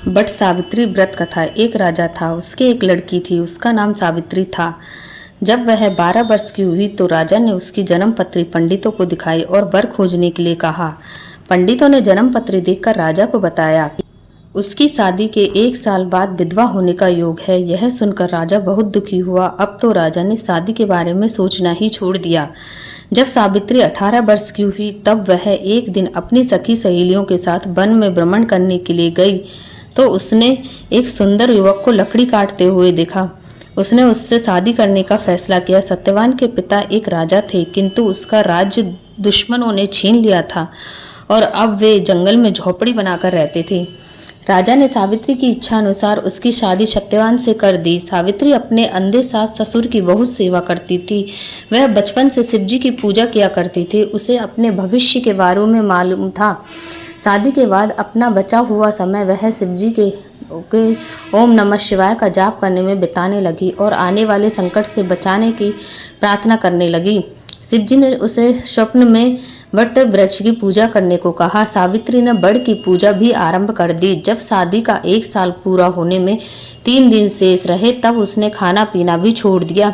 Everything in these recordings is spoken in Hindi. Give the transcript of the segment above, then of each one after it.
बट सावित्री व्रत कथा। एक राजा था, उसके एक लड़की थी, उसका नाम सावित्री था। जब वह 12 वर्ष की हुई तो राजा ने उसकी जन्म पत्री पंडितों को दिखाई और वर खोजने के लिए कहा। पंडितों ने जन्म पत्री देखकर राजा को बताया कि उसकी शादी के 1 साल बाद विधवा होने का योग है। यह सुनकर राजा बहुत दुखी हुआ। अब तो राजा ने शादी के बारे में सोचना ही छोड़ दिया। जब सावित्री 18 वर्ष की हुई तब वह एक दिन अपनी सखी सहेलियों के साथ वन में भ्रमण करने के लिए गई तो उसने एक सुंदर युवक को लकड़ी काटते हुए देखा। उसने उससे शादी करने का फैसला किया। सत्यवान के पिता एक राजा थे, किंतु उसका राज्य दुश्मनों ने छीन लिया था और अब वे जंगल में झोपड़ी बनाकर रहते थे। राजा ने सावित्री की इच्छा अनुसार उसकी शादी सत्यवान से कर दी। सावित्री अपने अंधे सास ससुर की बहुत सेवा करती थी। वह बचपन से शिवजी की पूजा किया करती थी। उसे अपने भविष्य के बारे में मालूम था। शादी के बाद अपना बचा हुआ समय वह शिवजी के ओम नमः शिवाय का जाप करने में बिताने लगी और आने वाले संकट से बचाने की प्रार्थना करने लगी। शिवजी ने उसे स्वप्न में वट वृक्ष की पूजा करने को कहा। सावित्री ने बड़ की पूजा भी आरंभ कर दी। जब शादी का 1 साल पूरा होने में 3 दिन शेष रहे तब उसने खाना पीना भी छोड़ दिया।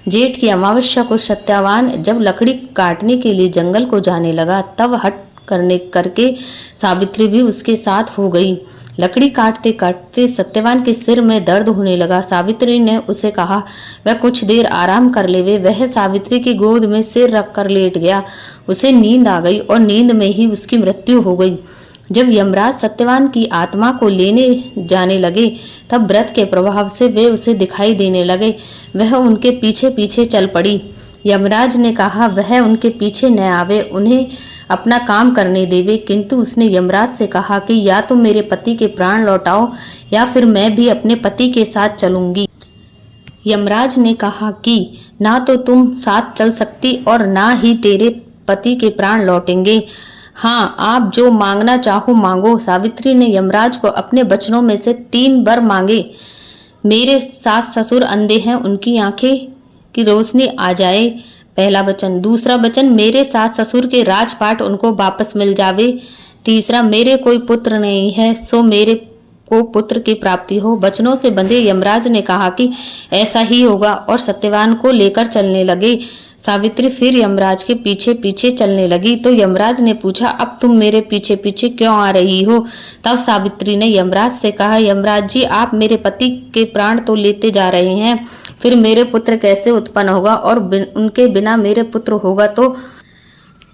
जेठ की अमावस्या को सत्यवान जब लकड़ी काटने के लिए जंगल को जाने लगा तब हट करके सावित्री भी उसके साथ हो गई। लकड़ी काटते काटते सत्यवान के सिर में दर्द होने लगा। सावित्री ने उसे कहा वह कुछ देर आराम कर लेवे। वह सावित्री की गोद में सिर रखकर लेट गया। उसे नींद आ गई और नींद में ही उसकी मृत्यु हो गई। जब यमराज सत्यवान की आत्मा को लेने जाने लगे तब व्रत के प्रभाव से वे उसे दिखाई देने लगे। वह उनके पीछे पीछे चल पड़ी। यमराज ने कहा वह उनके पीछे न आवे, उन्हें अपना काम करने देवे, किंतु उसने यमराज से कहा कि या तो मेरे पति के प्राण लौटाओ या फिर मैं भी अपने पति के साथ चलूंगी। यमराज ने कहा कि ना तो तुम साथ चल सकती और ना ही तेरे पति के प्राण लौटेंगे। हाँ, आप जो मांगना चाहो मांगो। सावित्री ने यमराज को अपने वचनों में से 3 वर मांगे। मेरे सास ससुर अंधे हैं, उनकी आंखें की रोशनी आ जाए, पहला वचन। दूसरा वचन, मेरे सास ससुर के राजपाट उनको वापस मिल जावे। तीसरा, मेरे कोई पुत्र नहीं है सो मेरे को पुत्र की प्राप्ति हो। वचनों से बंधे यमराज ने कहा कि ऐसा ही होगा और सत्यवान को लेकर चलने लगे। सावित्री फिर यमराज के पीछे पीछे चलने लगी तो यमराज ने पूछा अब तुम मेरे पीछे पीछे क्यों आ रही हो। तब सावित्री ने यमराज से कहा यमराज जी, आप मेरे पति के प्राण तो लेते जा रहे हैं, फिर मेरे पुत्र कैसे उत्पन्न होगा और उनके बिना मेरे पुत्र होगा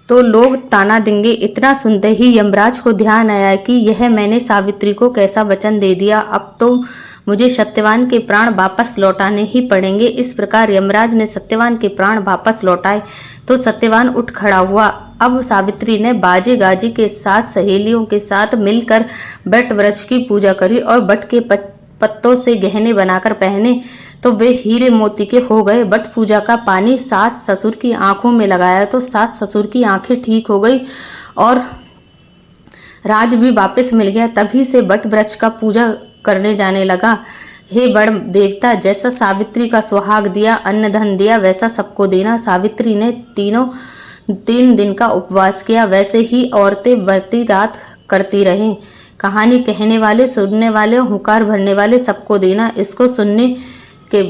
तो लोग ताना देंगे। इतना सुनते ही यमराज को ध्यान आया कि यह मैंने सावित्री को कैसा वचन दे दिया, अब तो मुझे सत्यवान के प्राण वापस लौटाने ही पड़ेंगे। इस प्रकार यमराज ने सत्यवान के प्राण वापस लौटाए तो सत्यवान उठ खड़ा हुआ। अब सावित्री ने बाजे गाजे के साथ सहेलियों के साथ मिलकर बट वृक्ष की पूजा करी और बट के पत्तों से गहने बनाकर पहने तो वे हीरे मोती के हो गए। बट पूजा का पानी सास ससुर की आंखों में लगाया तो सास ससुर की आंखें ठीक हो गई और राज भी वापस मिल गया। तभी से बट वृक्ष का पूजा करने जाने लगा। हे बड़ देवता, जैसा सावित्री का सुहाग दिया, अन्न धन दिया, वैसा सबको देना। सावित्री ने 3 दिन का उपवास किया। वैसे ही औरतें व्रती रात करती रहें। कहानी कहने वाले, सुनने वाले, हुंकार भरने वाले सबको देना। इसको सुनने के